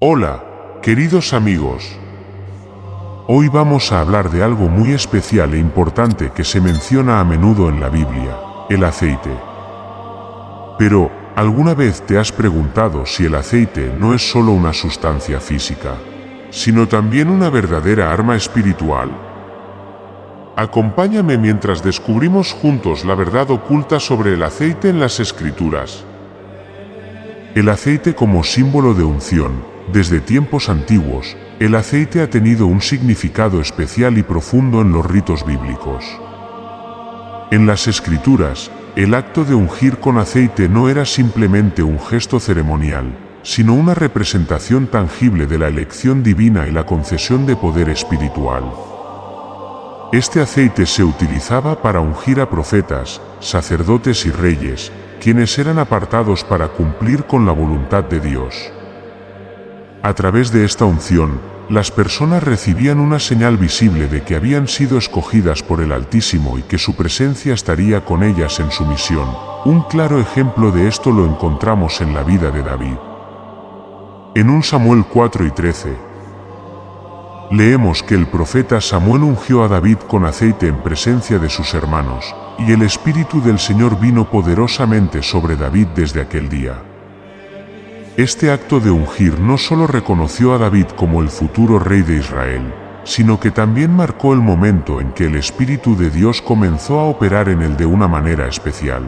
Hola, queridos amigos. Hoy vamos a hablar de algo muy especial e importante que se menciona a menudo en la Biblia, el aceite. Pero, ¿alguna vez te has preguntado si el aceite no es solo una sustancia física, sino también una verdadera arma espiritual? Acompáñame mientras descubrimos juntos la verdad oculta sobre el aceite en las Escrituras. El aceite como símbolo de unción. Desde tiempos antiguos, el aceite ha tenido un significado especial y profundo en los ritos bíblicos. En las Escrituras, el acto de ungir con aceite no era simplemente un gesto ceremonial, sino una representación tangible de la elección divina y la concesión de poder espiritual. Este aceite se utilizaba para ungir a profetas, sacerdotes y reyes, quienes eran apartados para cumplir con la voluntad de Dios. A través de esta unción, las personas recibían una señal visible de que habían sido escogidas por el Altísimo y que su presencia estaría con ellas en su misión. Un claro ejemplo de esto lo encontramos en la vida de David. En 1 Samuel 4:13, leemos que el profeta Samuel ungió a David con aceite en presencia de sus hermanos, y el Espíritu del Señor vino poderosamente sobre David desde aquel día. Este acto de ungir no solo reconoció a David como el futuro rey de Israel, sino que también marcó el momento en que el Espíritu de Dios comenzó a operar en él de una manera especial.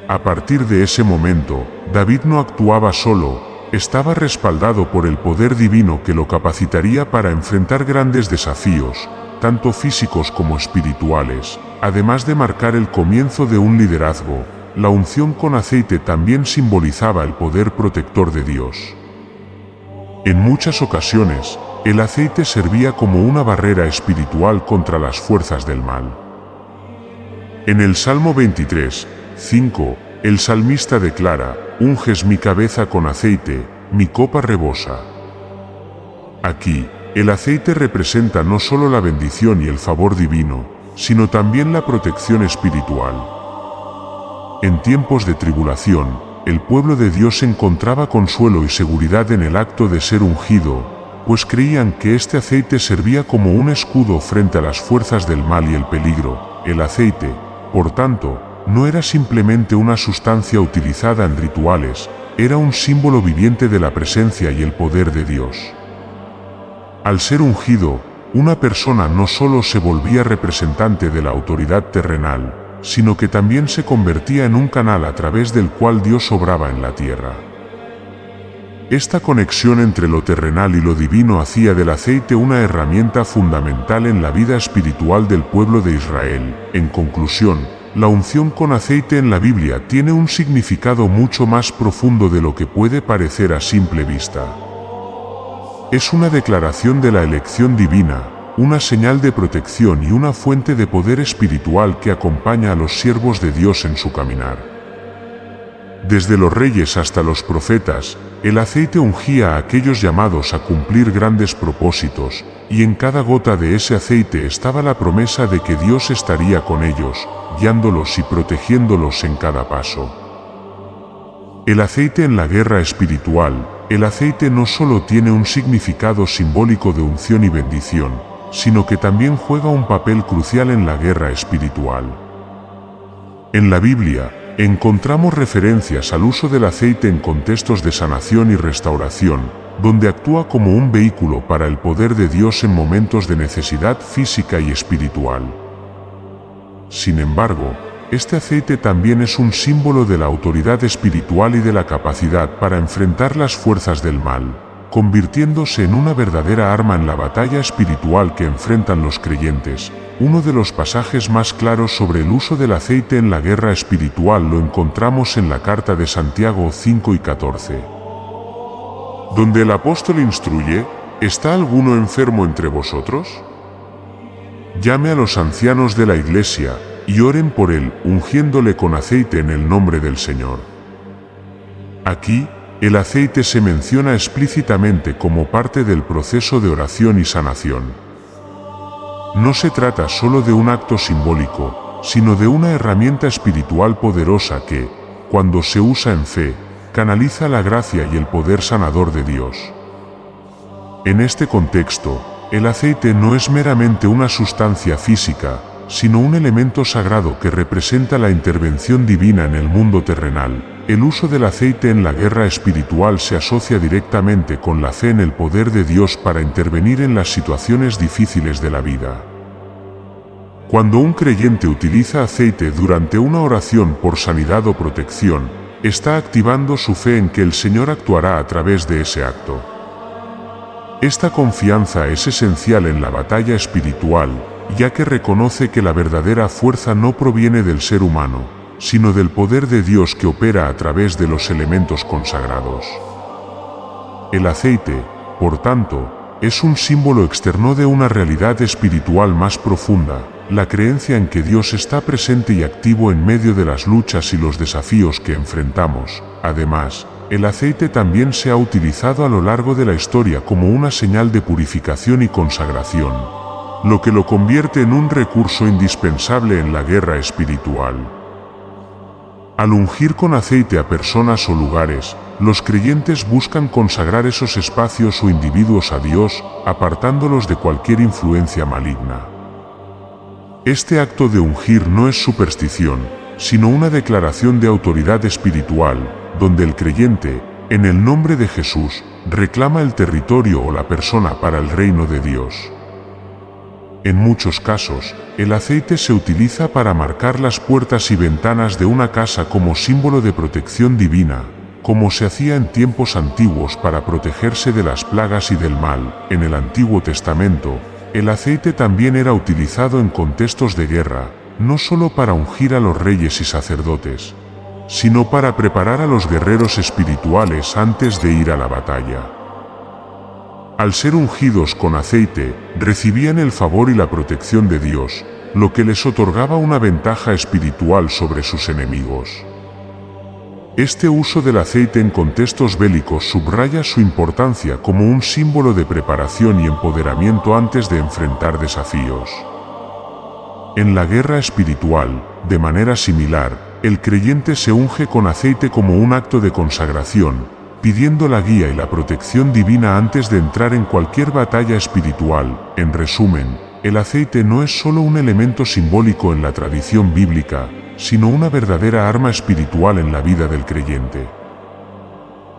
A partir de ese momento, David no actuaba solo, estaba respaldado por el poder divino que lo capacitaría para enfrentar grandes desafíos, tanto físicos como espirituales, además de marcar el comienzo de un liderazgo. La unción con aceite también simbolizaba el poder protector de Dios. En muchas ocasiones, el aceite servía como una barrera espiritual contra las fuerzas del mal. En el Salmo 23:5, el salmista declara: «Unges mi cabeza con aceite, mi copa rebosa». Aquí, el aceite representa no solo la bendición y el favor divino, sino también la protección espiritual. En tiempos de tribulación, el pueblo de Dios encontraba consuelo y seguridad en el acto de ser ungido, pues creían que este aceite servía como un escudo frente a las fuerzas del mal y el peligro. El aceite, por tanto, no era simplemente una sustancia utilizada en rituales, era un símbolo viviente de la presencia y el poder de Dios. Al ser ungido, una persona no solo se volvía representante de la autoridad terrenal, sino que también se convertía en un canal a través del cual Dios obraba en la tierra. Esta conexión entre lo terrenal y lo divino hacía del aceite una herramienta fundamental en la vida espiritual del pueblo de Israel. En conclusión, la unción con aceite en la Biblia tiene un significado mucho más profundo de lo que puede parecer a simple vista. Es una declaración de la elección divina, una señal de protección y una fuente de poder espiritual que acompaña a los siervos de Dios en su caminar. Desde los reyes hasta los profetas, el aceite ungía a aquellos llamados a cumplir grandes propósitos, y en cada gota de ese aceite estaba la promesa de que Dios estaría con ellos, guiándolos y protegiéndolos en cada paso. El aceite en la guerra espiritual. El aceite no solo tiene un significado simbólico de unción y bendición, sino que también juega un papel crucial en la guerra espiritual. En la Biblia, encontramos referencias al uso del aceite en contextos de sanación y restauración, donde actúa como un vehículo para el poder de Dios en momentos de necesidad física y espiritual. Sin embargo, este aceite también es un símbolo de la autoridad espiritual y de la capacidad para enfrentar las fuerzas del mal, convirtiéndose en una verdadera arma en la batalla espiritual que enfrentan los creyentes. Uno de los pasajes más claros sobre el uso del aceite en la guerra espiritual lo encontramos en la carta de Santiago 5:14, donde el apóstol instruye: ¿está alguno enfermo entre vosotros? Llame a los ancianos de la iglesia, y oren por él, ungiéndole con aceite en el nombre del Señor. Aquí, el aceite se menciona explícitamente como parte del proceso de oración y sanación. No se trata solo de un acto simbólico, sino de una herramienta espiritual poderosa que, cuando se usa en fe, canaliza la gracia y el poder sanador de Dios. En este contexto, el aceite no es meramente una sustancia física, sino un elemento sagrado que representa la intervención divina en el mundo terrenal. El uso del aceite en la guerra espiritual se asocia directamente con la fe en el poder de Dios para intervenir en las situaciones difíciles de la vida. Cuando un creyente utiliza aceite durante una oración por sanidad o protección, está activando su fe en que el Señor actuará a través de ese acto. Esta confianza es esencial en la batalla espiritual, ya que reconoce que la verdadera fuerza no proviene del ser humano, sino del poder de Dios que opera a través de los elementos consagrados. El aceite, por tanto, es un símbolo externo de una realidad espiritual más profunda, la creencia en que Dios está presente y activo en medio de las luchas y los desafíos que enfrentamos. Además, el aceite también se ha utilizado a lo largo de la historia como una señal de purificación y consagración, lo que lo convierte en un recurso indispensable en la guerra espiritual. Al ungir con aceite a personas o lugares, los creyentes buscan consagrar esos espacios o individuos a Dios, apartándolos de cualquier influencia maligna. Este acto de ungir no es superstición, sino una declaración de autoridad espiritual, donde el creyente, en el nombre de Jesús, reclama el territorio o la persona para el reino de Dios. En muchos casos, el aceite se utiliza para marcar las puertas y ventanas de una casa como símbolo de protección divina, como se hacía en tiempos antiguos para protegerse de las plagas y del mal. En el Antiguo Testamento, el aceite también era utilizado en contextos de guerra, no solo para ungir a los reyes y sacerdotes, sino para preparar a los guerreros espirituales antes de ir a la batalla. Al ser ungidos con aceite, recibían el favor y la protección de Dios, lo que les otorgaba una ventaja espiritual sobre sus enemigos. Este uso del aceite en contextos bélicos subraya su importancia como un símbolo de preparación y empoderamiento antes de enfrentar desafíos. En la guerra espiritual, de manera similar, el creyente se unge con aceite como un acto de consagración, pidiendo la guía y la protección divina antes de entrar en cualquier batalla espiritual. En resumen, el aceite no es solo un elemento simbólico en la tradición bíblica, sino una verdadera arma espiritual en la vida del creyente.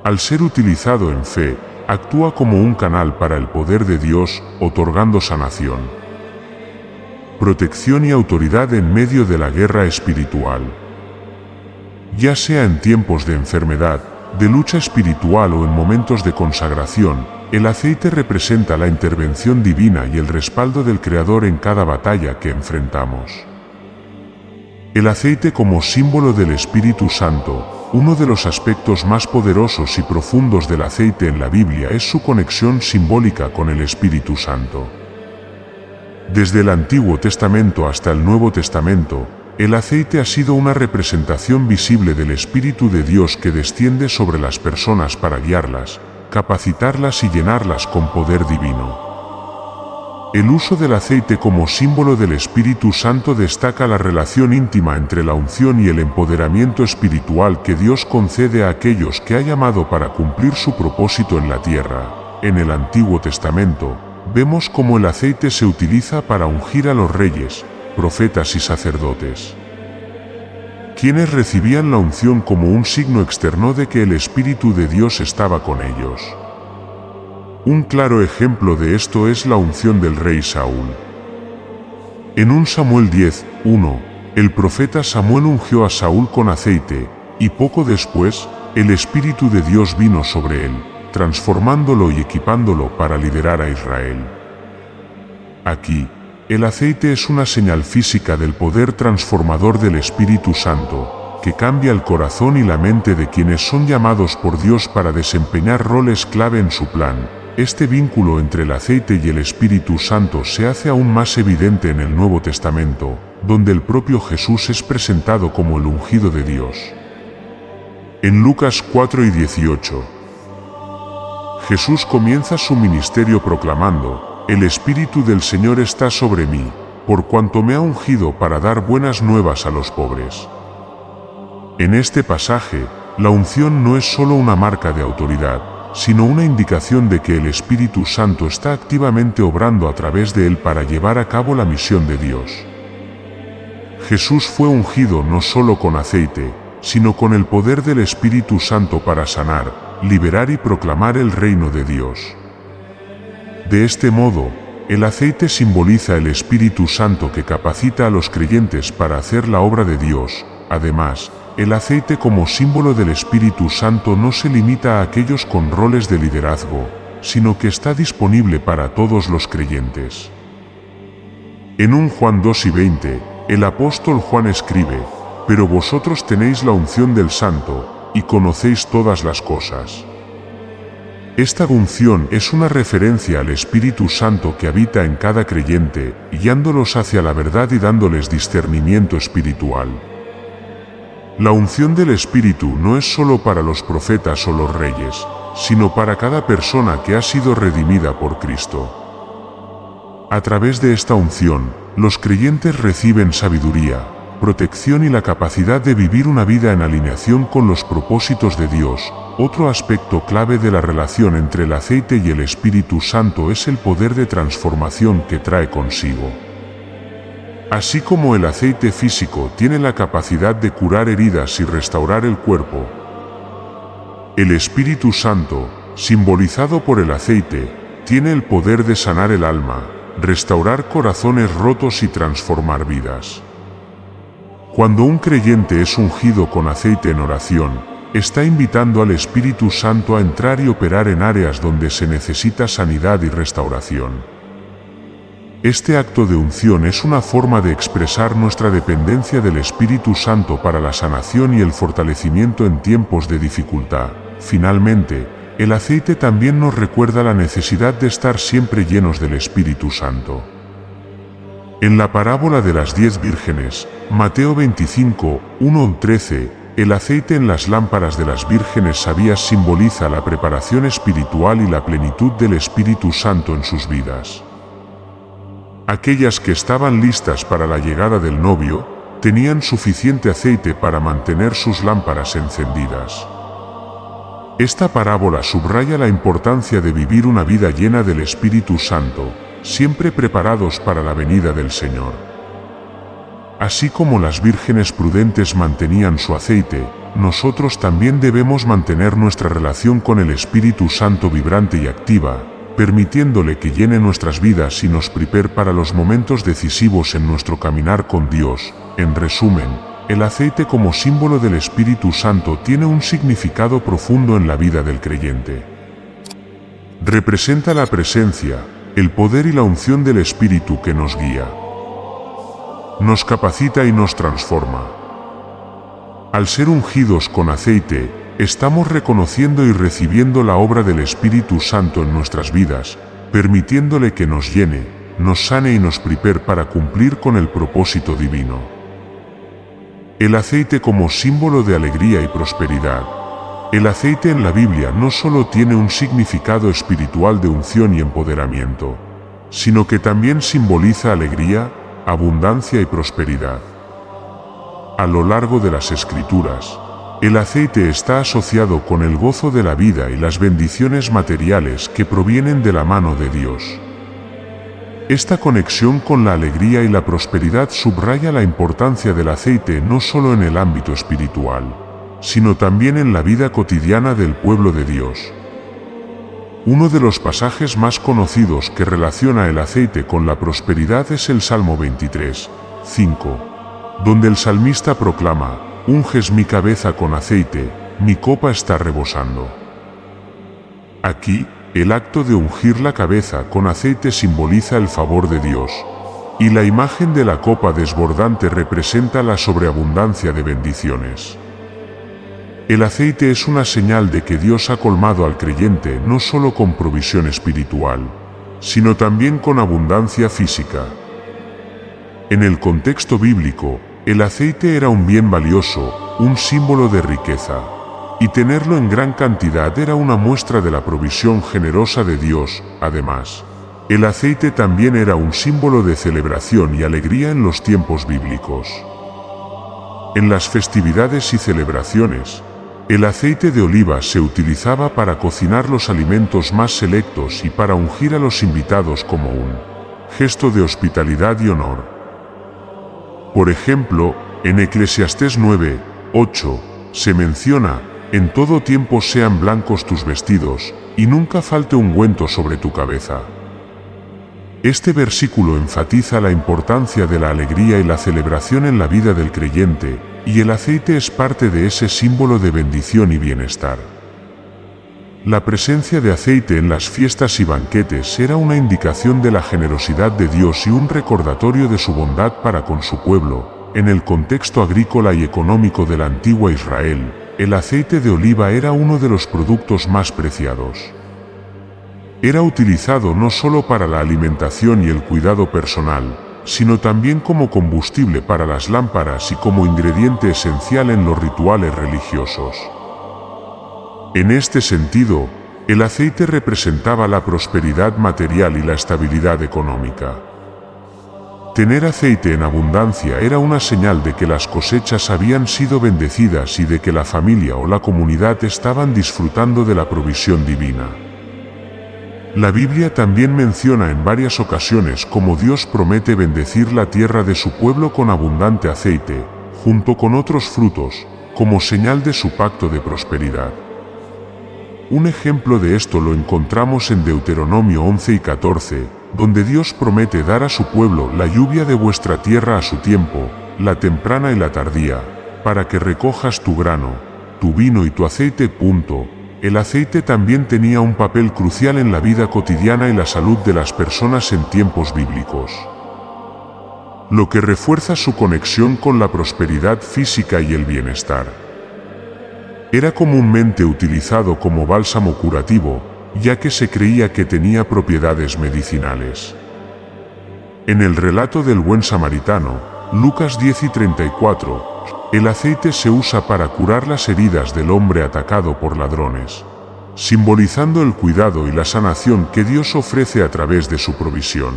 Al ser utilizado en fe, actúa como un canal para el poder de Dios, otorgando sanación, protección y autoridad en medio de la guerra espiritual. Ya sea en tiempos de enfermedad, de lucha espiritual o en momentos de consagración, el aceite representa la intervención divina y el respaldo del Creador en cada batalla que enfrentamos. El aceite como símbolo del Espíritu Santo. Uno de los aspectos más poderosos y profundos del aceite en la Biblia es su conexión simbólica con el Espíritu Santo. Desde el Antiguo Testamento hasta el Nuevo Testamento, el aceite ha sido una representación visible del Espíritu de Dios que desciende sobre las personas para guiarlas, capacitarlas y llenarlas con poder divino. El uso del aceite como símbolo del Espíritu Santo destaca la relación íntima entre la unción y el empoderamiento espiritual que Dios concede a aquellos que ha llamado para cumplir su propósito en la tierra. En el Antiguo Testamento, vemos cómo el aceite se utiliza para ungir a los reyes, profetas y sacerdotes, quienes recibían la unción como un signo externo de que el Espíritu de Dios estaba con ellos. Un claro ejemplo de esto es la unción del rey Saúl. En 1 Samuel 10:1, el profeta Samuel ungió a Saúl con aceite, y poco después, el Espíritu de Dios vino sobre él, transformándolo y equipándolo para liderar a Israel. Aquí, el aceite es una señal física del poder transformador del Espíritu Santo, que cambia el corazón y la mente de quienes son llamados por Dios para desempeñar roles clave en su plan. Este vínculo entre el aceite y el Espíritu Santo se hace aún más evidente en el Nuevo Testamento, donde el propio Jesús es presentado como el ungido de Dios. En Lucas 4:18, Jesús comienza su ministerio proclamando: «El Espíritu del Señor está sobre mí, por cuanto me ha ungido para dar buenas nuevas a los pobres». En este pasaje, La unción no es solo una marca de autoridad, sino una indicación de que el Espíritu Santo está activamente obrando a través de él para llevar a cabo la misión de Dios. Jesús fue ungido no solo con aceite, sino con el poder del Espíritu Santo para sanar, liberar y proclamar el reino de Dios. De este modo, el aceite simboliza el Espíritu Santo que capacita a los creyentes para hacer la obra de Dios. Además, el aceite como símbolo del Espíritu Santo no se limita a aquellos con roles de liderazgo, sino que está disponible para todos los creyentes. En 1 Juan 2:20, el apóstol Juan escribe: «Pero vosotros tenéis la unción del Santo, y conocéis todas las cosas». Esta unción es una referencia al Espíritu Santo que habita en cada creyente, guiándolos hacia la verdad y dándoles discernimiento espiritual. La unción del Espíritu no es solo para los profetas o los reyes, sino para cada persona que ha sido redimida por Cristo. A través de esta unción, los creyentes reciben sabiduría, protección y la capacidad de vivir una vida en alineación con los propósitos de Dios. Otro aspecto clave de la relación entre el aceite y el Espíritu Santo es el poder de transformación que trae consigo. Así como el aceite físico tiene la capacidad de curar heridas y restaurar el cuerpo, el Espíritu Santo, simbolizado por el aceite, tiene el poder de sanar el alma, restaurar corazones rotos y transformar vidas. Cuando un creyente es ungido con aceite en oración, está invitando al Espíritu Santo a entrar y operar en áreas donde se necesita sanidad y restauración. Este acto de unción es una forma de expresar nuestra dependencia del Espíritu Santo para la sanación y el fortalecimiento en tiempos de dificultad. Finalmente, el aceite también nos recuerda la necesidad de estar siempre llenos del Espíritu Santo. En la parábola de las 10 vírgenes, Mateo 25, 1-13, el aceite en las lámparas de las vírgenes sabias simboliza la preparación espiritual y la plenitud del Espíritu Santo en sus vidas. Aquellas que estaban listas para la llegada del novio, tenían suficiente aceite para mantener sus lámparas encendidas. Esta parábola subraya la importancia de vivir una vida llena del Espíritu Santo, siempre preparados para la venida del Señor. Así como las vírgenes prudentes mantenían su aceite, nosotros también debemos mantener nuestra relación con el Espíritu Santo vibrante y activa, permitiéndole que llene nuestras vidas y nos prepare para los momentos decisivos en nuestro caminar con Dios. En resumen, el aceite como símbolo del Espíritu Santo tiene un significado profundo en la vida del creyente. Representa la presencia, el poder y la unción del Espíritu que nos guía, nos capacita y nos transforma. Al ser ungidos con aceite, estamos reconociendo y recibiendo la obra del Espíritu Santo en nuestras vidas, permitiéndole que nos llene, nos sane y nos prepare para cumplir con el propósito divino. El aceite como símbolo de alegría y prosperidad. El aceite en la Biblia no solo tiene un significado espiritual de unción y empoderamiento, sino que también simboliza alegría, abundancia y prosperidad. A lo largo de las Escrituras, el aceite está asociado con el gozo de la vida y las bendiciones materiales que provienen de la mano de Dios. Esta conexión con la alegría y la prosperidad subraya la importancia del aceite no solo en el ámbito espiritual, sino también en la vida cotidiana del pueblo de Dios. Uno de los pasajes más conocidos que relaciona el aceite con la prosperidad es el Salmo 23, 5, donde el salmista proclama: «Unges mi cabeza con aceite, mi copa está rebosando». Aquí, el acto de ungir la cabeza con aceite simboliza el favor de Dios, y la imagen de la copa desbordante representa la sobreabundancia de bendiciones. El aceite es una señal de que Dios ha colmado al creyente no solo con provisión espiritual, sino también con abundancia física. En el contexto bíblico, el aceite era un bien valioso, un símbolo de riqueza, y tenerlo en gran cantidad era una muestra de la provisión generosa de Dios. Además, el aceite también era un símbolo de celebración y alegría en los tiempos bíblicos. En las festividades y celebraciones, El aceite de oliva se utilizaba para cocinar los alimentos más selectos y para ungir a los invitados como un gesto de hospitalidad y honor. Por ejemplo, en Eclesiastés 9:8 se menciona: en todo tiempo sean blancos tus vestidos, y nunca falte ungüento sobre tu cabeza. Este versículo enfatiza la importancia de la alegría y la celebración en la vida del creyente, y el aceite es parte de ese símbolo de bendición y bienestar. La presencia de aceite en las fiestas y banquetes era una indicación de la generosidad de Dios y un recordatorio de su bondad para con su pueblo. En el contexto agrícola y económico de la antigua Israel, el aceite de oliva era uno de los productos más preciados. Era utilizado no solo para la alimentación y el cuidado personal, sino también como combustible para las lámparas y como ingrediente esencial en los rituales religiosos. En este sentido, el aceite representaba la prosperidad material y la estabilidad económica. Tener aceite en abundancia era una señal de que las cosechas habían sido bendecidas y de que la familia o la comunidad estaban disfrutando de la provisión divina. La Biblia también menciona en varias ocasiones cómo Dios promete bendecir la tierra de su pueblo con abundante aceite, junto con otros frutos, como señal de su pacto de prosperidad. Un ejemplo de esto lo encontramos en Deuteronomio 11:14, donde Dios promete dar a su pueblo la lluvia de vuestra tierra a su tiempo, la temprana y la tardía, para que recojas tu grano, tu vino y tu aceite. El aceite también tenía un papel crucial en la vida cotidiana y la salud de las personas en tiempos bíblicos, lo que refuerza su conexión con la prosperidad física y el bienestar. Era comúnmente utilizado como bálsamo curativo, ya que se creía que tenía propiedades medicinales. En el relato del buen samaritano, Lucas 10:34, el aceite se usa para curar las heridas del hombre atacado por ladrones, simbolizando el cuidado y la sanación que Dios ofrece a través de su provisión.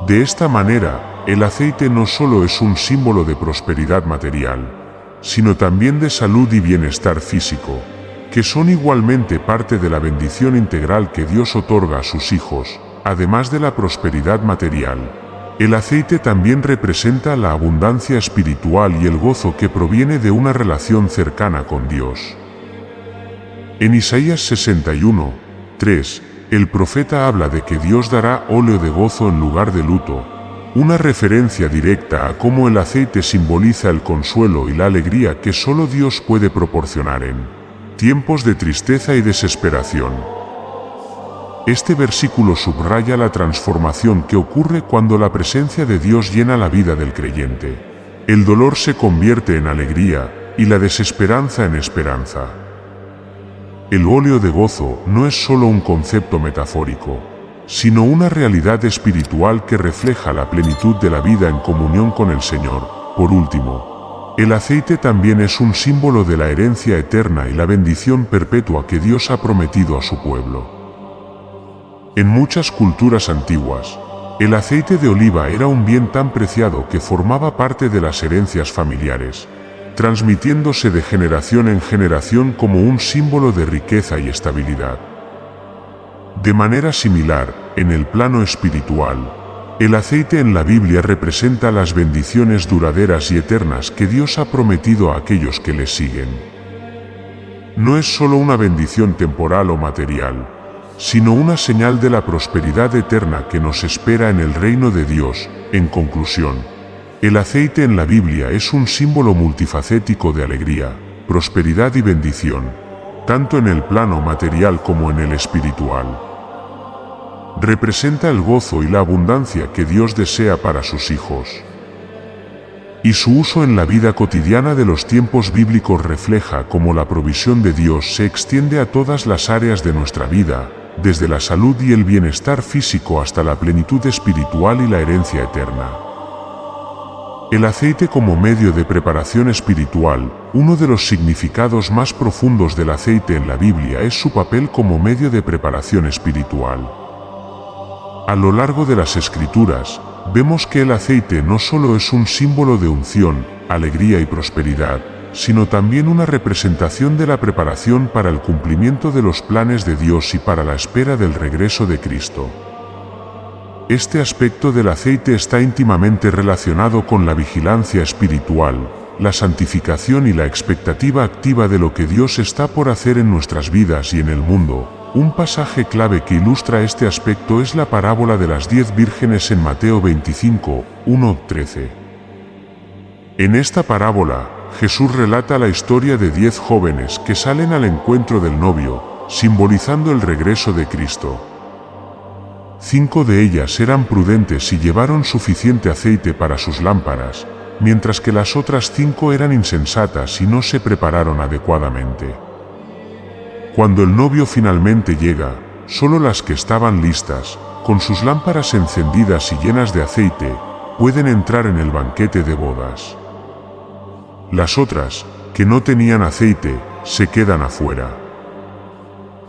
De esta manera, el aceite no solo es un símbolo de prosperidad material, sino también de salud y bienestar físico, que son igualmente parte de la bendición integral que Dios otorga a sus hijos. Además de la prosperidad material, el aceite también representa la abundancia espiritual y el gozo que proviene de una relación cercana con Dios. En Isaías 61:3, el profeta habla de que Dios dará óleo de gozo en lugar de luto, una referencia directa a cómo el aceite simboliza el consuelo y la alegría que solo Dios puede proporcionar en tiempos de tristeza y desesperación. Este versículo subraya la transformación que ocurre cuando la presencia de Dios llena la vida del creyente. El dolor se convierte en alegría y la desesperanza en esperanza. El óleo de gozo no es solo un concepto metafórico, sino una realidad espiritual que refleja la plenitud de la vida en comunión con el Señor. Por último, el aceite también es un símbolo de la herencia eterna y la bendición perpetua que Dios ha prometido a su pueblo. En muchas culturas antiguas, el aceite de oliva era un bien tan preciado que formaba parte de las herencias familiares, transmitiéndose de generación en generación como un símbolo de riqueza y estabilidad. De manera similar, en el plano espiritual, el aceite en la Biblia representa las bendiciones duraderas y eternas que Dios ha prometido a aquellos que le siguen. No es solo una bendición temporal o material, sino una señal de la prosperidad eterna que nos espera en el reino de Dios. En conclusión, el aceite en la Biblia es un símbolo multifacético de alegría, prosperidad y bendición, tanto en el plano material como en el espiritual. Representa el gozo y la abundancia que Dios desea para sus hijos. Y su uso en la vida cotidiana de los tiempos bíblicos refleja cómo la provisión de Dios se extiende a todas las áreas de nuestra vida, desde la salud y el bienestar físico hasta la plenitud espiritual y la herencia eterna. El aceite como medio de preparación espiritual. Uno de los significados más profundos del aceite en la Biblia es su papel como medio de preparación espiritual. A lo largo de las Escrituras, vemos que el aceite no solo es un símbolo de unción, alegría y prosperidad, sino también una representación de la preparación para el cumplimiento de los planes de Dios y para la espera del regreso de Cristo. Este aspecto del aceite está íntimamente relacionado con la vigilancia espiritual, la santificación y la expectativa activa de lo que Dios está por hacer en nuestras vidas y en el mundo. Un pasaje clave que ilustra este aspecto es la parábola de las 10 vírgenes en Mateo 25, 1-13. En esta parábola, Jesús relata la historia de 10 jóvenes que salen al encuentro del novio, simbolizando el regreso de Cristo. 5 de ellas eran prudentes y llevaron suficiente aceite para sus lámparas, mientras que las otras 5 eran insensatas y no se prepararon adecuadamente. Cuando el novio finalmente llega, solo las que estaban listas, con sus lámparas encendidas y llenas de aceite, pueden entrar en el banquete de bodas. Las otras, que no tenían aceite, se quedan afuera.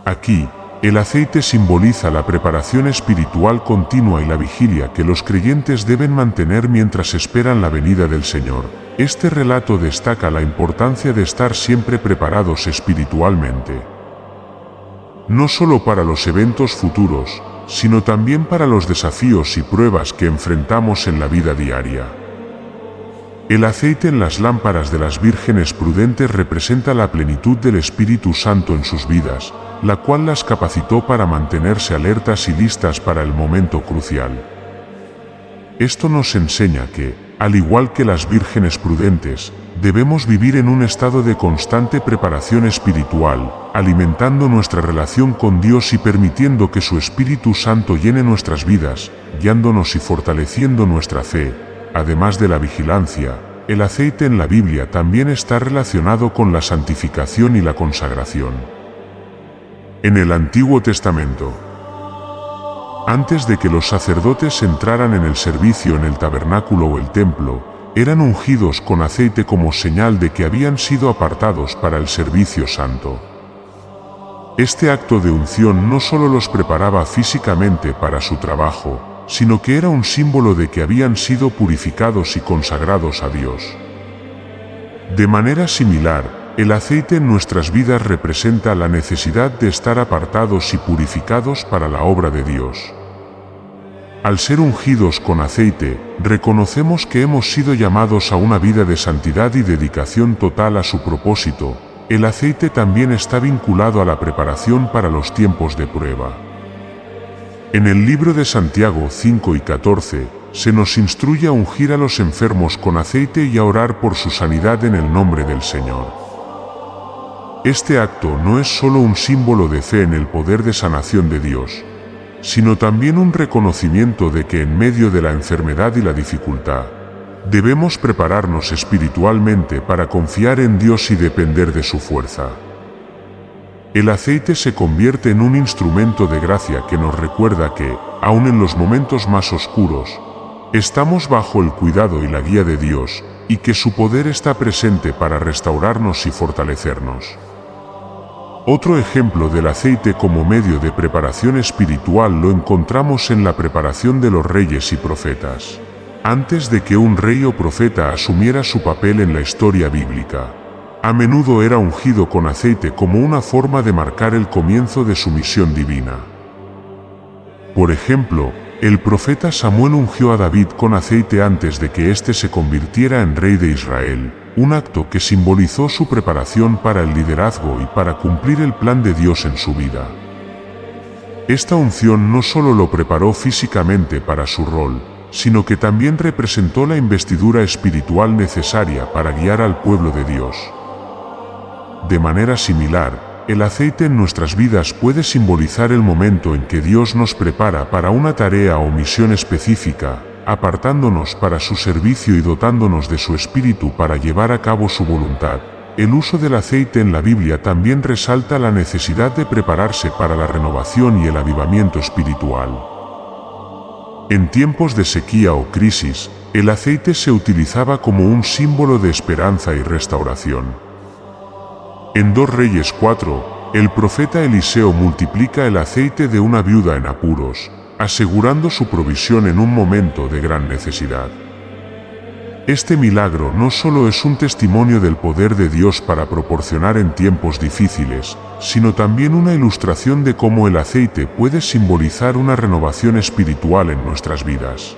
Aquí, el aceite simboliza la preparación espiritual continua y la vigilia que los creyentes deben mantener mientras esperan la venida del Señor. Este relato destaca la importancia de estar siempre preparados espiritualmente. No solo para los eventos futuros, sino también para los desafíos y pruebas que enfrentamos en la vida diaria. El aceite en las lámparas de las vírgenes prudentes representa la plenitud del Espíritu Santo en sus vidas, la cual las capacitó para mantenerse alertas y listas para el momento crucial. Esto nos enseña que, al igual que las vírgenes prudentes, debemos vivir en un estado de constante preparación espiritual, alimentando nuestra relación con Dios y permitiendo que su Espíritu Santo llene nuestras vidas, guiándonos y fortaleciendo nuestra fe. Además de la vigilancia, el aceite en la Biblia también está relacionado con la santificación y la consagración. En el Antiguo Testamento, antes de que los sacerdotes entraran en el servicio en el tabernáculo o el templo, eran ungidos con aceite como señal de que habían sido apartados para el servicio santo. Este acto de unción no solo los preparaba físicamente para su trabajo, sino que era un símbolo de que habían sido purificados y consagrados a Dios. De manera similar, el aceite en nuestras vidas representa la necesidad de estar apartados y purificados para la obra de Dios. Al ser ungidos con aceite, reconocemos que hemos sido llamados a una vida de santidad y dedicación total a su propósito. El aceite también está vinculado a la preparación para los tiempos de prueba. En el libro de Santiago 5 y 14, se nos instruye a ungir a los enfermos con aceite y a orar por su sanidad en el nombre del Señor. Este acto no es solo un símbolo de fe en el poder de sanación de Dios, sino también un reconocimiento de que en medio de la enfermedad y la dificultad, debemos prepararnos espiritualmente para confiar en Dios y depender de su fuerza. El aceite se convierte en un instrumento de gracia que nos recuerda que, aun en los momentos más oscuros, estamos bajo el cuidado y la guía de Dios, y que su poder está presente para restaurarnos y fortalecernos. Otro ejemplo del aceite como medio de preparación espiritual lo encontramos en la preparación de los reyes y profetas. Antes de que un rey o profeta asumiera su papel en la historia bíblica, a menudo era ungido con aceite como una forma de marcar el comienzo de su misión divina. Por ejemplo, el profeta Samuel ungió a David con aceite antes de que éste se convirtiera en rey de Israel, un acto que simbolizó su preparación para el liderazgo y para cumplir el plan de Dios en su vida. Esta unción no solo lo preparó físicamente para su rol, sino que también representó la investidura espiritual necesaria para guiar al pueblo de Dios. De manera similar, el aceite en nuestras vidas puede simbolizar el momento en que Dios nos prepara para una tarea o misión específica, apartándonos para su servicio y dotándonos de su espíritu para llevar a cabo su voluntad. El uso del aceite en la Biblia también resalta la necesidad de prepararse para la renovación y el avivamiento espiritual. En tiempos de sequía o crisis, el aceite se utilizaba como un símbolo de esperanza y restauración. En 2 Reyes 4, el profeta Eliseo multiplica el aceite de una viuda en apuros, asegurando su provisión en un momento de gran necesidad. Este milagro no solo es un testimonio del poder de Dios para proporcionar en tiempos difíciles, sino también una ilustración de cómo el aceite puede simbolizar una renovación espiritual en nuestras vidas.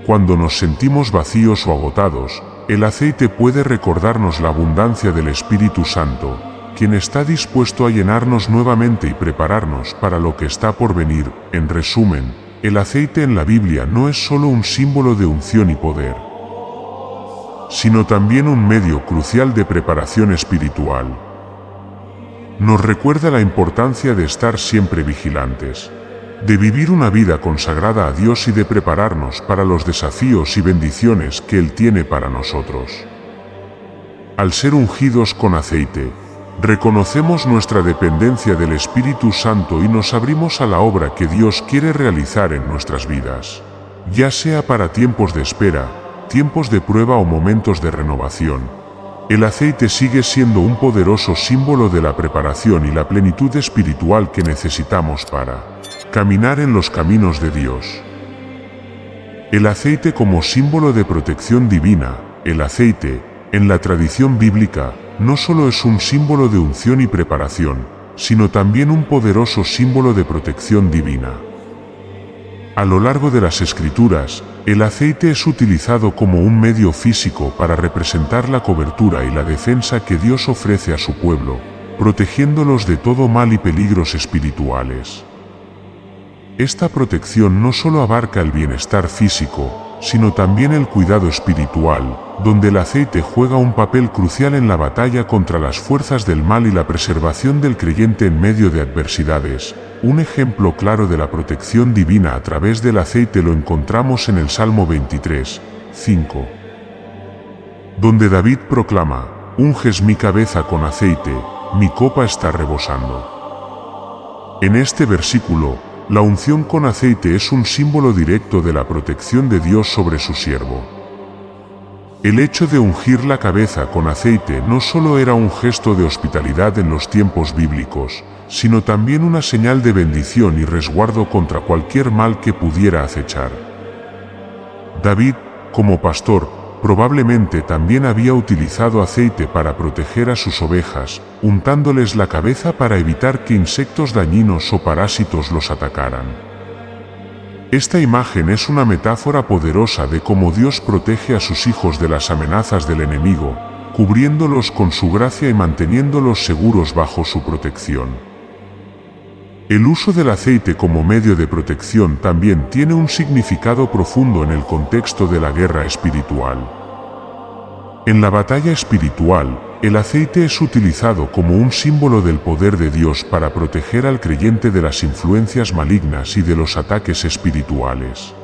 Cuando nos sentimos vacíos o agotados, el aceite puede recordarnos la abundancia del Espíritu Santo, quien está dispuesto a llenarnos nuevamente y prepararnos para lo que está por venir. En resumen, el aceite en la Biblia no es solo un símbolo de unción y poder, sino también un medio crucial de preparación espiritual. Nos recuerda la importancia de estar siempre vigilantes, de vivir una vida consagrada a Dios y de prepararnos para los desafíos y bendiciones que Él tiene para nosotros. Al ser ungidos con aceite, reconocemos nuestra dependencia del Espíritu Santo y nos abrimos a la obra que Dios quiere realizar en nuestras vidas, ya sea para tiempos de espera, tiempos de prueba o momentos de renovación. El aceite sigue siendo un poderoso símbolo de la preparación y la plenitud espiritual que necesitamos para caminar en los caminos de Dios. El aceite como símbolo de protección divina. El aceite, en la tradición bíblica, no solo es un símbolo de unción y preparación, sino también un poderoso símbolo de protección divina. A lo largo de las Escrituras, el aceite es utilizado como un medio físico para representar la cobertura y la defensa que Dios ofrece a su pueblo, protegiéndolos de todo mal y peligros espirituales. Esta protección no solo abarca el bienestar físico, sino también el cuidado espiritual, donde el aceite juega un papel crucial en la batalla contra las fuerzas del mal y la preservación del creyente en medio de adversidades. Un ejemplo claro de la protección divina a través del aceite lo encontramos en el Salmo 23, 5, donde David proclama: «Unges mi cabeza con aceite, mi copa está rebosando». En este versículo, la unción con aceite es un símbolo directo de la protección de Dios sobre su siervo. El hecho de ungir la cabeza con aceite no solo era un gesto de hospitalidad en los tiempos bíblicos, sino también una señal de bendición y resguardo contra cualquier mal que pudiera acechar. David, como pastor, probablemente también había utilizado aceite para proteger a sus ovejas, untándoles la cabeza para evitar que insectos dañinos o parásitos los atacaran. Esta imagen es una metáfora poderosa de cómo Dios protege a sus hijos de las amenazas del enemigo, cubriéndolos con su gracia y manteniéndolos seguros bajo su protección. El uso del aceite como medio de protección también tiene un significado profundo en el contexto de la guerra espiritual. En la batalla espiritual, el aceite es utilizado como un símbolo del poder de Dios para proteger al creyente de las influencias malignas y de los ataques espirituales.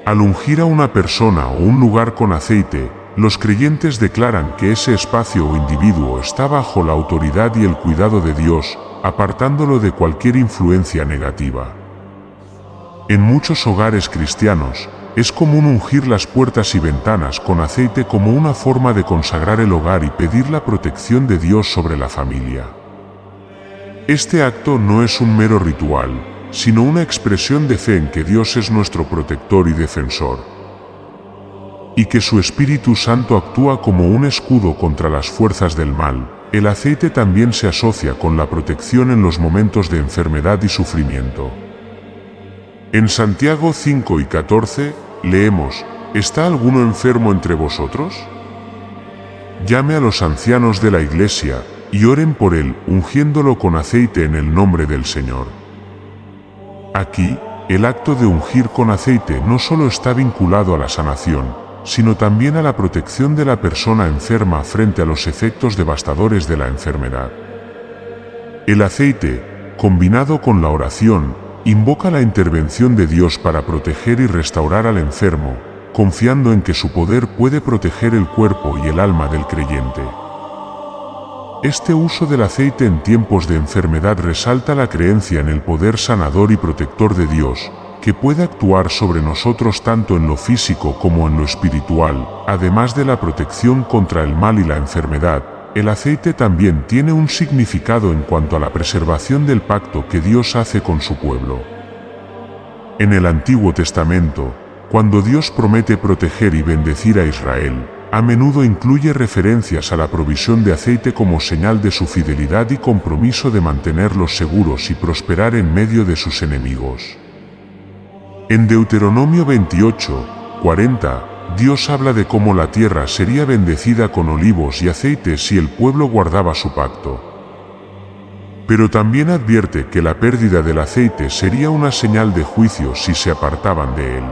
Al ungir a una persona o un lugar con aceite, los creyentes declaran que ese espacio o individuo está bajo la autoridad y el cuidado de Dios, apartándolo de cualquier influencia negativa. En muchos hogares cristianos, es común ungir las puertas y ventanas con aceite como una forma de consagrar el hogar y pedir la protección de Dios sobre la familia. Este acto no es un mero ritual, sino una expresión de fe en que Dios es nuestro protector y defensor, y que su Espíritu Santo actúa como un escudo contra las fuerzas del mal. El aceite también se asocia con la protección en los momentos de enfermedad y sufrimiento. En Santiago 5 y 14, leemos: ¿Está alguno enfermo entre vosotros? Llame a los ancianos de la iglesia, y oren por él, ungiéndolo con aceite en el nombre del Señor. Aquí, el acto de ungir con aceite no solo está vinculado a la sanación, sino también a la protección de la persona enferma frente a los efectos devastadores de la enfermedad. El aceite, combinado con la oración, invoca la intervención de Dios para proteger y restaurar al enfermo, confiando en que su poder puede proteger el cuerpo y el alma del creyente. Este uso del aceite en tiempos de enfermedad resalta la creencia en el poder sanador y protector de Dios, que puede actuar sobre nosotros tanto en lo físico como en lo espiritual. Además de la protección contra el mal y la enfermedad, el aceite también tiene un significado en cuanto a la preservación del pacto que Dios hace con su pueblo. En el Antiguo Testamento, Cuando Dios promete proteger y bendecir a Israel, a menudo incluye referencias a la provisión de aceite como señal de su fidelidad y compromiso de mantenerlos seguros y prosperar en medio de sus enemigos. En Deuteronomio 28:40, Dios habla de cómo la tierra sería bendecida con olivos y aceite si el pueblo guardaba su pacto. Pero también advierte que la pérdida del aceite sería una señal de juicio si se apartaban de él.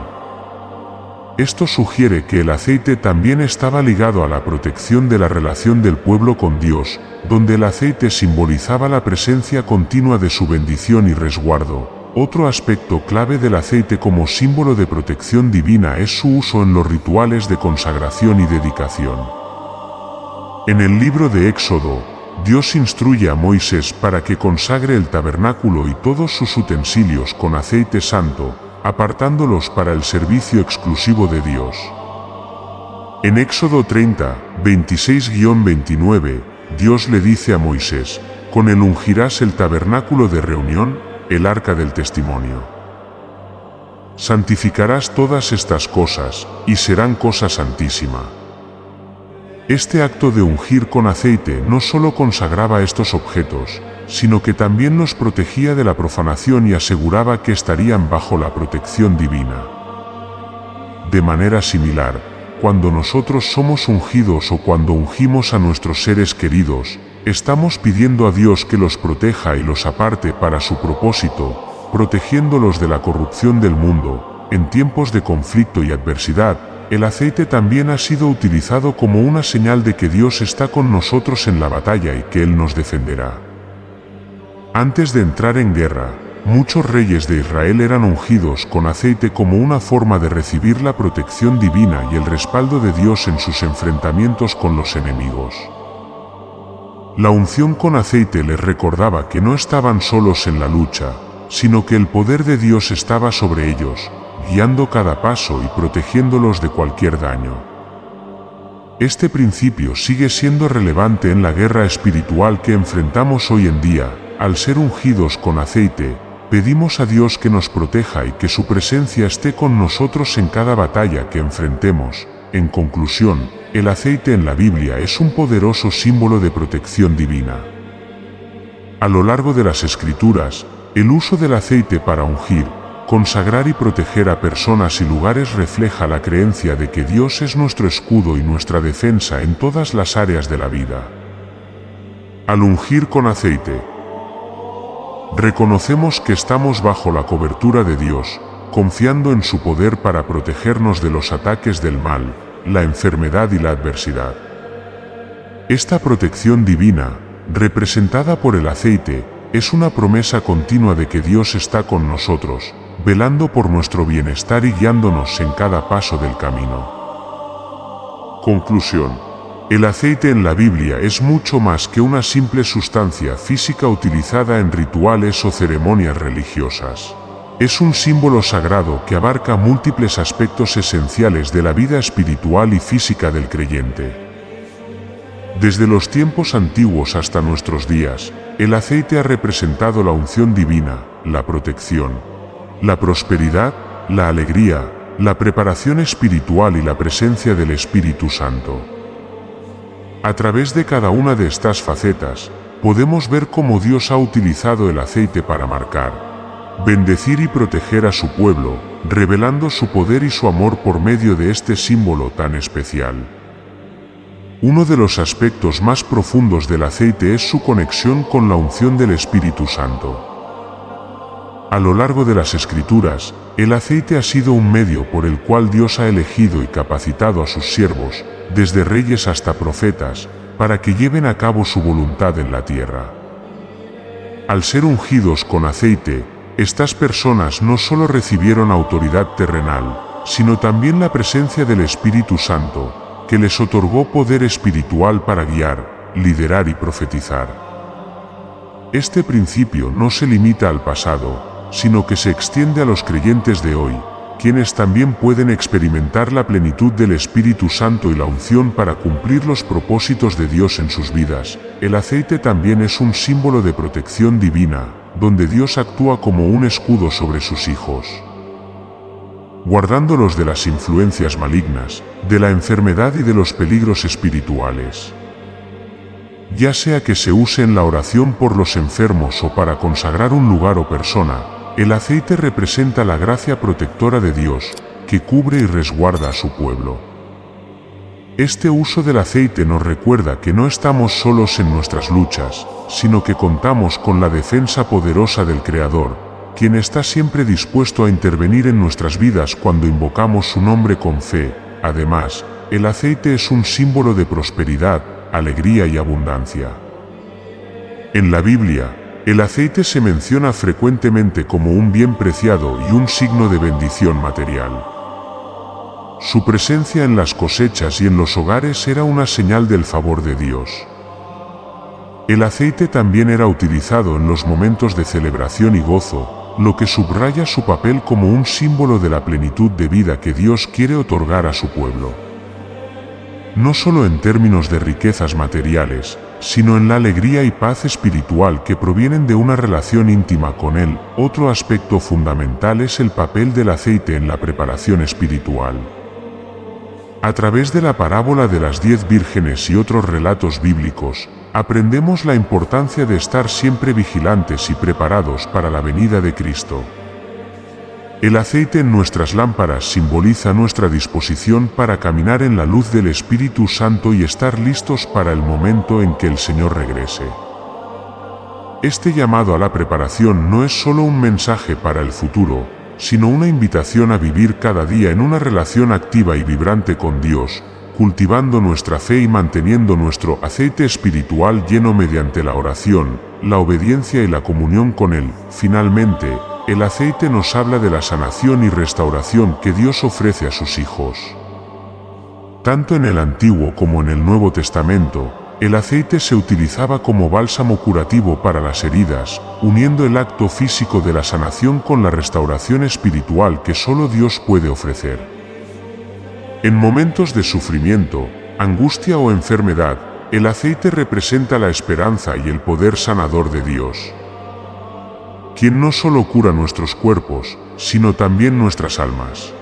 Esto sugiere que el aceite también estaba ligado a la protección de la relación del pueblo con Dios, donde el aceite simbolizaba la presencia continua de su bendición y resguardo. Otro aspecto clave del aceite como símbolo de protección divina es su uso en los rituales de consagración y dedicación. En el libro de Éxodo, Dios instruye a Moisés para que consagre el tabernáculo y todos sus utensilios con aceite santo, apartándolos para el servicio exclusivo de Dios. En Éxodo 30, 26-29, Dios le dice a Moisés: con él ungirás el tabernáculo de reunión, el arca del testimonio. Santificarás todas estas cosas, y serán cosa santísima. Este acto de ungir con aceite no solo consagraba estos objetos, sino que también los protegía de la profanación y aseguraba que estarían bajo la protección divina. De manera similar, cuando nosotros somos ungidos o cuando ungimos a nuestros seres queridos, estamos pidiendo a Dios que los proteja y los aparte para su propósito, protegiéndolos de la corrupción del mundo. En tiempos de conflicto y adversidad, el aceite también ha sido utilizado como una señal de que Dios está con nosotros en la batalla y que Él nos defenderá. Antes de entrar en guerra, muchos reyes de Israel eran ungidos con aceite como una forma de recibir la protección divina y el respaldo de Dios en sus enfrentamientos con los enemigos. La unción con aceite les recordaba que no estaban solos en la lucha, sino que el poder de Dios estaba sobre ellos, guiando cada paso y protegiéndolos de cualquier daño. Este principio sigue siendo relevante en la guerra espiritual que enfrentamos hoy en día. Al ser ungidos con aceite, pedimos a Dios que nos proteja y que su presencia esté con nosotros en cada batalla que enfrentemos. En conclusión, el aceite en la Biblia es un poderoso símbolo de protección divina. A lo largo de las Escrituras, el uso del aceite para ungir, consagrar y proteger a personas y lugares refleja la creencia de que Dios es nuestro escudo y nuestra defensa en todas las áreas de la vida. Al ungir con aceite, reconocemos que estamos bajo la cobertura de Dios, confiando en su poder para protegernos de los ataques del mal, la enfermedad y la adversidad. Esta protección divina, representada por el aceite, es una promesa continua de que Dios está con nosotros, velando por nuestro bienestar y guiándonos en cada paso del camino. Conclusión. El aceite en la Biblia es mucho más que una simple sustancia física utilizada en rituales o ceremonias religiosas. Es un símbolo sagrado que abarca múltiples aspectos esenciales de la vida espiritual y física del creyente. Desde los tiempos antiguos hasta nuestros días, el aceite ha representado la unción divina, la protección, la prosperidad, la alegría, la preparación espiritual y la presencia del Espíritu Santo. A través de cada una de estas facetas, podemos ver cómo Dios ha utilizado el aceite para marcar, bendecir y proteger a su pueblo, revelando su poder y su amor por medio de este símbolo tan especial. Uno de los aspectos más profundos del aceite es su conexión con la unción del Espíritu Santo. A lo largo de las Escrituras, el aceite ha sido un medio por el cual Dios ha elegido y capacitado a sus siervos, desde reyes hasta profetas, para que lleven a cabo su voluntad en la tierra. Al ser ungidos con aceite, estas personas no solo recibieron autoridad terrenal, sino también la presencia del Espíritu Santo, que les otorgó poder espiritual para guiar, liderar y profetizar. Este principio no se limita al pasado, sino que se extiende a los creyentes de hoy, quienes también pueden experimentar la plenitud del Espíritu Santo y la unción para cumplir los propósitos de Dios en sus vidas. El aceite también es un símbolo de protección divina, donde Dios actúa como un escudo sobre sus hijos. guardándolos de las influencias malignas, de la enfermedad y de los peligros espirituales. Ya sea que se use en la oración por los enfermos o para consagrar un lugar o persona, el aceite representa la gracia protectora de Dios, que cubre y resguarda a su pueblo. Este uso del aceite nos recuerda que no estamos solos en nuestras luchas, sino que contamos con la defensa poderosa del Creador, quien está siempre dispuesto a intervenir en nuestras vidas cuando invocamos su nombre con fe. Además, el aceite es un símbolo de prosperidad, alegría y abundancia. En la Biblia, el aceite se menciona frecuentemente como un bien preciado y un signo de bendición material. Su presencia en las cosechas y en los hogares era una señal del favor de Dios. El aceite también era utilizado en los momentos de celebración y gozo, lo que subraya su papel como un símbolo de la plenitud de vida que Dios quiere otorgar a su pueblo. No solo en términos de riquezas materiales, sino en la alegría y paz espiritual que provienen de una relación íntima con Él. Otro aspecto fundamental es el papel del aceite en la preparación espiritual. A través de la parábola de las 10 vírgenes y otros relatos bíblicos, aprendemos la importancia de estar siempre vigilantes y preparados para la venida de Cristo. El aceite en nuestras lámparas simboliza nuestra disposición para caminar en la luz del Espíritu Santo y estar listos para el momento en que el Señor regrese. Este llamado a la preparación no es solo un mensaje para el futuro, sino una invitación a vivir cada día en una relación activa y vibrante con Dios, cultivando nuestra fe y manteniendo nuestro aceite espiritual lleno mediante la oración, la obediencia y la comunión con Él. Finalmente, el aceite nos habla de la sanación y restauración que Dios ofrece a sus hijos. Tanto en el Antiguo como en el Nuevo Testamento, el aceite se utilizaba como bálsamo curativo para las heridas, uniendo el acto físico de la sanación con la restauración espiritual que solo Dios puede ofrecer. En momentos de sufrimiento, angustia o enfermedad, el aceite representa la esperanza y el poder sanador de Dios, quien no solo cura nuestros cuerpos, sino también nuestras almas.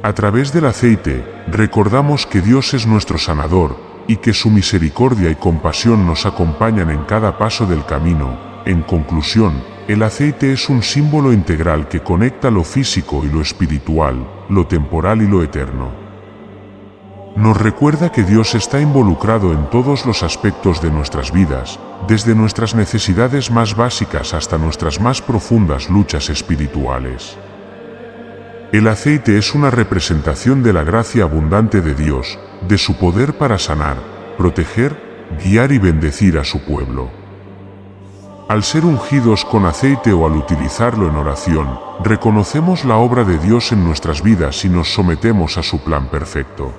A través del aceite, recordamos que Dios es nuestro sanador, y que su misericordia y compasión nos acompañan en cada paso del camino. En conclusión, el aceite es un símbolo integral que conecta lo físico y lo espiritual, lo temporal y lo eterno. Nos recuerda que Dios está involucrado en todos los aspectos de nuestras vidas, desde nuestras necesidades más básicas hasta nuestras más profundas luchas espirituales. El aceite es una representación de la gracia abundante de Dios, de su poder para sanar, proteger, guiar y bendecir a su pueblo. Al ser ungidos con aceite o al utilizarlo en oración, reconocemos la obra de Dios en nuestras vidas y nos sometemos a su plan perfecto.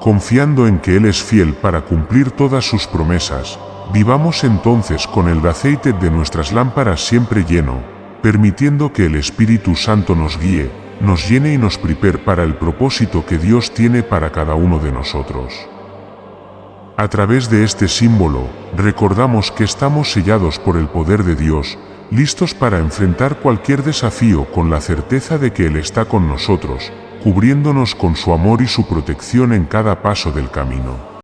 Confiando en que Él es fiel para cumplir todas sus promesas, vivamos entonces con el aceite de nuestras lámparas siempre lleno, permitiendo que el Espíritu Santo nos guíe, nos llene y nos prepare para el propósito que Dios tiene para cada uno de nosotros. A través de este símbolo, recordamos que estamos sellados por el poder de Dios, listos para enfrentar cualquier desafío con la certeza de que Él está con nosotros, cubriéndonos con su amor y su protección en cada paso del camino.